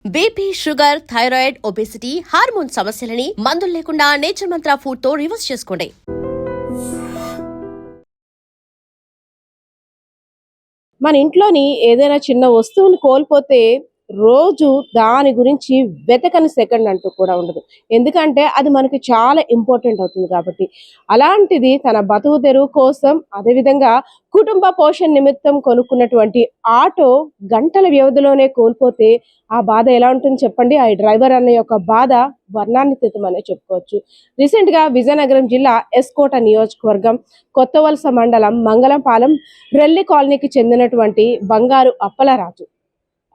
BP, sugar, thyroid, obesity, hormone సమస్యలని మందులు లేకుండా నేచర్ మంత్ర ఫుడ్ తో రివర్స్ చేసుకోండి. మన ఇంట్లోని ఏదైనా చిన్న వస్తువుని కోల్పోతే రోజు దాని గురించి వెతకని సెకండ్ అంటూ కూడా ఉండదు. ఎందుకంటే అది మనకి చాలా ఇంపార్టెంట్ అవుతుంది కాబట్టి. అలాంటిది తన బతుకు తెరువు కోసం, అదేవిధంగా కుటుంబ పోషణ నిమిత్తం కొనుక్కున్నటువంటి ఆటో గంటల వ్యవధిలోనే కోల్పోతే ఆ బాధ ఎలా ఉంటుంది చెప్పండి. ఆ డ్రైవర్ అన్న యొక్క బాధ వర్ణాన్నితమనే చెప్పుకోవచ్చు. రీసెంట్ గా విజయనగరం జిల్లా ఎస్కోట నియోజకవర్గం కొత్తవలస మండలం మంగళంపాలెం రెల్లి కాలనీకి చెందినటువంటి బంగారు అప్పలరాజు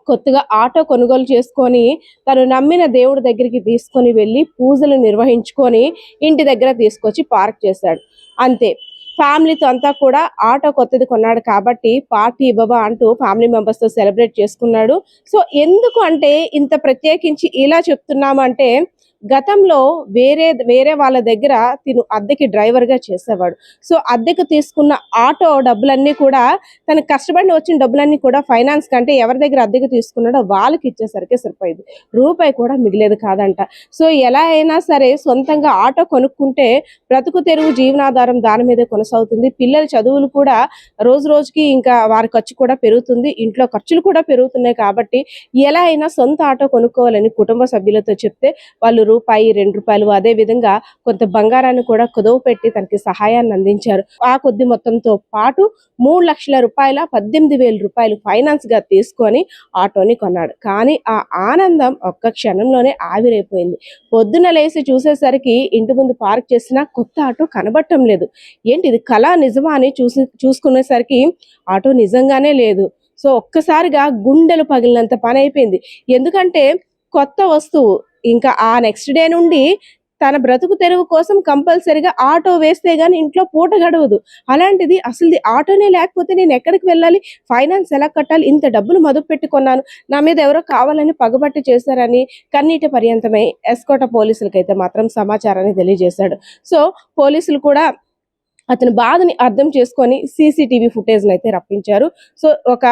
కొత్తగా ఆటో కొనుగోలు చేసుకొని తను నమ్మిన దేవుడి దగ్గరికి తీసుకొని వెళ్ళి పూజలు నిర్వహించుకొని ఇంటి దగ్గర తీసుకొచ్చి పార్క్ చేశాడు. అంతే, ఫ్యామిలీతో అంతా కూడా ఆటో కొత్తది కొన్నాడు కాబట్టి పార్టీ బాబా అంటూ ఫ్యామిలీ మెంబర్స్ తో సెలబ్రేట్ చేసుకున్నాడు. సో ఎందుకు అంటే ఇంత ప్రత్యేకించి ఇలా చెప్తున్నాము అంటే, గతంలో వేరే వాళ్ళ దగ్గర తిను అద్దెకి డ్రైవర్ గా చేసేవాడు. సో అద్దెకు తీసుకున్న ఆటో డబ్బులన్నీ కూడా, తను కష్టపడి వచ్చిన డబ్బులన్నీ కూడా ఫైనాన్స్ కంటే ఎవరి దగ్గర అద్దెకు తీసుకున్నాడో వాళ్ళకి ఇచ్చేసరికి సరిపోయింది. రూపాయి కూడా మిగిలేదు కాదంట. సో ఎలా అయినా సరే సొంతంగా ఆటో కొనుక్కుంటే బ్రతుకు తెరువు జీవనాధారం దాని మీదే కొనసాగుతుంది. పిల్లల చదువులు కూడా రోజు రోజుకి ఇంకా వారి ఖర్చు కూడా పెరుగుతుంది, ఇంట్లో ఖర్చులు కూడా పెరుగుతున్నాయి. కాబట్టి ఎలా అయినా సొంత ఆటో కొనుక్కోవాలని కుటుంబ సభ్యులతో చెప్తే వాళ్ళు రూపాయి, ₹2 అదే విధంగా కొంత బంగారాన్ని కూడా కుదవ పెట్టి తనకి సహాయాన్ని అందించారు. ఆ కొద్ది మొత్తంతో పాటు ₹3,00,000 ₹18,000 ఫైనాన్స్ గా తీసుకొని ఆటోని కొన్నాడు. కానీ ఆ ఆనందం ఒక్క క్షణంలోనే ఆవిరైపోయింది. పొద్దున లేసి చూసేసరికి ఇంటి ముందు పార్క్ చేసిన కొత్త ఆటో కనబడటం లేదు. ఏంటి ఇది కళ నిజమా అని చూసుకునేసరికి ఆటో నిజంగానే లేదు. సో ఒక్కసారిగా గుండెలు పగిలినంత పని అయిపోయింది. ఎందుకంటే కొత్త వస్తువు, ఇంకా ఆ నెక్స్ట్ డే నుండి తన బ్రతుకు తెరువు కోసం కంపల్సరిగా ఆటో వేస్తే గానీ ఇంట్లో పూట గడవదు. అలాంటిది అసలు ఆటోనే లేకపోతే నేను ఎక్కడికి వెళ్ళాలి, ఫైనాన్స్ ఎలా కట్టాలి, ఇంత డబ్బులు మదుపు పెట్టుకున్నాను, నా మీద ఎవరో కావాలని పగబట్టి చేశారని కన్నీటి పర్యంతమై ఎస్కోట పోలీసులకైతే మాత్రం సమాచారాన్ని తెలియజేశాడు. సో పోలీసులు కూడా అతని బాధని అర్థం చేసుకొని CCTV ఫుటేజ్ని అయితే రప్పించారు. సో ఒక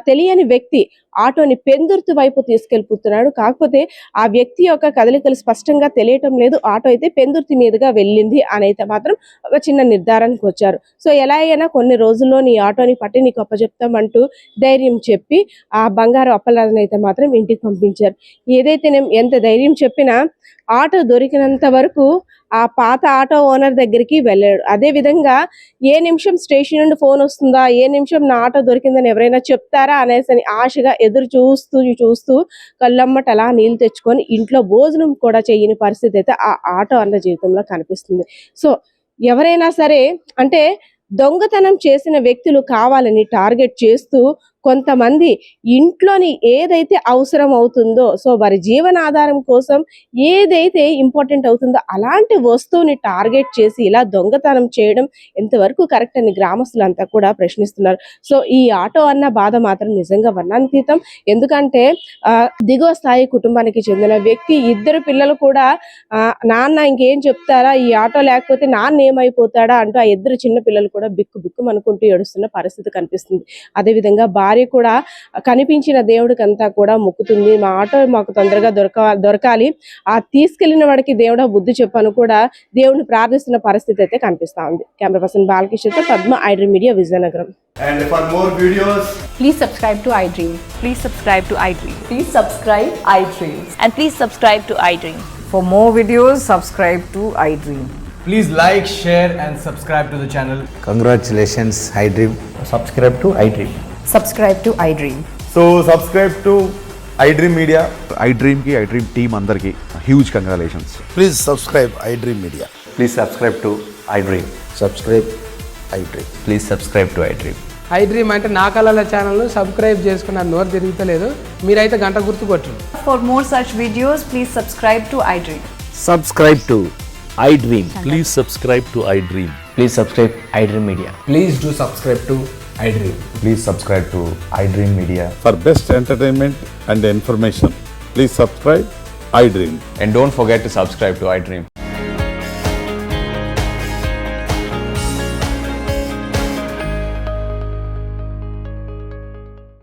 తెలియని వ్యక్తి ఆటోని పెందుర్తి వైపు తీసుకెళ్ళిపోతున్నాడు. కాకపోతే ఆ వ్యక్తి యొక్క కదలికలు స్పష్టంగా తెలియటం లేదు. ఆటో అయితే పెందుర్తి మీదుగా వెళ్ళింది అని అయితే మాత్రం ఒక చిన్న నిర్ధారణకు వచ్చారు. సో ఎలా అయినా కొన్ని రోజుల్లో నీ ఆటోని పట్టి నీకు అప్పచెప్తామంటూ ధైర్యం చెప్పి ఆ బంగారు అప్పలరాజుని అయితే మాత్రం ఇంటికి పంపించారు. ఏదైతే ఎంత ధైర్యం చెప్పినా ఆటో దొరికినంత వరకు ఆ పాత ఆటో ఓనర్ దగ్గరికి వెళ్ళాడు. అదే విధంగా ఏ నిమిషం స్టేషన్ నుండి ఫోన్ వస్తుందా, ఏ నిమిషం నా ఆటో దొరికిందని ఎవరైనా చెప్తారా అనేసి ఆశగా ఎదురు చూస్తూ కళ్ళమ్మట అలా నీళ్ళు తెచ్చుకొని ఇంట్లో భోజనం కూడా చేయని పరిస్థితి అయితే ఆ ఆటో అన్న జీవితంలో కనిపిస్తుంది. సో ఎవరైనా సరే అంటే దొంగతనం చేసిన వ్యక్తులు కావాలని టార్గెట్ చేస్తూ కొంతమంది ఇంట్లోని ఏదైతే అవసరం అవుతుందో, సో వారి జీవనాధారం కోసం ఏదైతే ఇంపార్టెంట్ అవుతుందో అలాంటి వస్తువుని టార్గెట్ చేసి ఇలా దొంగతనం చేయడం ఎంతవరకు కరెక్ట్ అని గ్రామస్తులంతా కూడా ప్రశ్నిస్తున్నారు. సో ఈ ఆటో అన్న బాధ మాత్రం నిజంగా వర్ణాతీతం. ఎందుకంటే దిగువ స్థాయి కుటుంబానికి చెందిన వ్యక్తి, 2 పిల్లలు కూడా నాన్న ఇంకేం చెప్తారా, ఈ ఆటో లేకపోతే నాన్న ఏమైపోతాడా అంటూ ఆ 2 చిన్న పిల్లలు కూడా బిక్కు అనుకుంటూ ఏడుస్తున్న పరిస్థితి కనిపిస్తుంది. అదేవిధంగా భార్య కూడా కనిపించిన దేవుడికంతా కూడా మొక్కుతుంది, మా ఆటో మాకు తొందరగా దొరకాలి, ఆ తీసుకెళ్లిన వాడికి దేవుడా బుద్ధి చెప్పను కూడా దేవుడిని ప్రార్థిస్తున్న పరిస్థితి అయితే కనిపిస్తా ఉంది. కెమెరా పర్సన్ బాలకిషోర్తో Padma, iDream media, Vizianagaram. And for more videos, please subscribe to iDream. Please subscribe to iDream. Please subscribe iDream. And please subscribe to iDream. For more videos, subscribe to iDream. please like, share and subscribe to the channel. Congratulations, iDream. Subscribe to iDream. Subscribe to iDream. So subscribe to iDream Media. iDream ki iDream team andarki huge congratulations. Please subscribe iDream Media. Please subscribe to iDream. Subscribe iDream. Please subscribe to iDream. iDream అంటే నా కళల channel subscribe చేసుకున్న నోరు తిరుగుతలేదు, మీరైతే గంట గుర్తు కొట్టండి. For more such videos, please subscribe to iDream. Subscribe to iDream. Please subscribe to iDream. Please subscribe iDream Media. Please do subscribe to iDream. Please subscribe to iDream Media. For best entertainment and information, please subscribe iDream. And don't forget to subscribe to iDream.